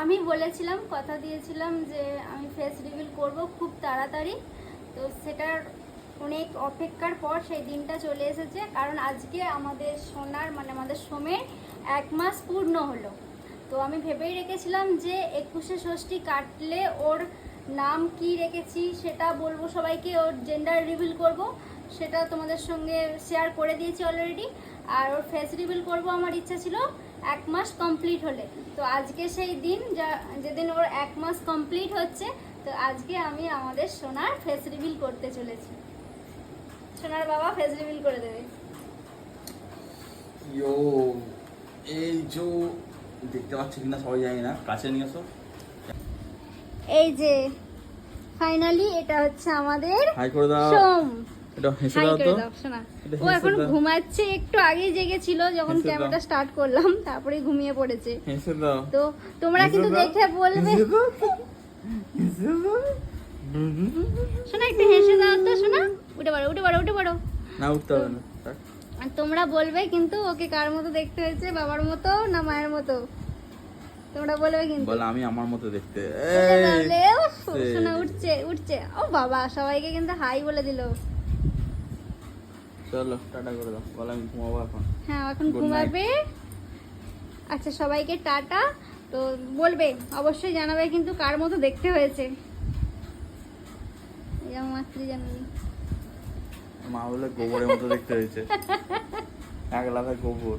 আমি বলেছিলাম, কথা দিয়েছিলাম যে আমি ফেস রিভিল করব খুব তাড়াতাড়ি। তো সেটার অনেক অপেক্ষার পর সেই দিনটা চলে এসেছে। কারণ আজকে আমাদের সোনার মানে আমাদের সোমের 1 মাস পূর্ণ হলো। তো আমি ভেবেই রেখেছিলাম যে 21শে ষষ্ঠী কাটলে ওর নাম কি রেখেছি সেটা বলবো সবাইকে, ওর জেন্ডার রিভিল করব, সেটা তোমাদের সঙ্গে শেয়ার করে দিয়েছি অলরেডি। আর ওর ফেস রিভিল করব আমার ইচ্ছা ছিল 1 মাস কমপ্লিট হলে। তো আজকে সেই দিন যেদিন ওর 1 মাস কমপ্লিট হচ্ছে। তো আজকে আমি আমাদের সোনার ফেস রিভিল করতে চলেছি। সোনার বাবা ফেস রিভিল করে দেবে। ইয়ো, এই যে দেখতে পাচ্ছি কিনা সবাই জানি না, কাছে নিয়ে এসো। এই যে ফাইনালি এটা হচ্ছে আমাদের হাই করে দাও। সোম, এটা হেসে হাই দাও করে তো। দাও সোনা। এটা ও হেসে এখন দাও। ঘুমাচ্ছে, একটু আগেই জেগেছিল যখন হেসে দাও। ক্যামেরাটা স্টার্ট করলাম, তারপরে ঘুমিয়ে পড়েছে। হেসে দাও। তো তোমরা হেসে কিন্তু দাও। দেখে বলবে। হেসে দাও। হেসে দাও। শোনা একটু হেসে দাও তো শোনা। উঠে পড়ো উঠে পড়ো উঠে পড়ো। না, উঠতে হবে না। থাক। আর তোমরা বলবে কিন্তু ওকে কার মতো দেখতে হয়েছে, বাবার মতো না মায়ের মতো, তোমরা বলবে কিন্তু। বল আমি আমার মতো দেখতে। উঠে তাহলে, উফ, সেই। শোনা উঠছে উঠছে। ও বাবা, সবাইকে কিন্তু হাই বলে দিল। চলো টাটা করে দাও। বল আমি ঘুমাবো এখন। হ্যাঁ এখন Good ঘুমাবে। আচ্ছা সবাইকে টাটা। তো বলবে, অবশ্যই জানাবে কিন্তু কার মতো দেখতে হয়েছে। এই আমার মাতৃ জানানি। মা বলে গোবরের মতো দেখতে হয়েছে। এক লাফে গোবর।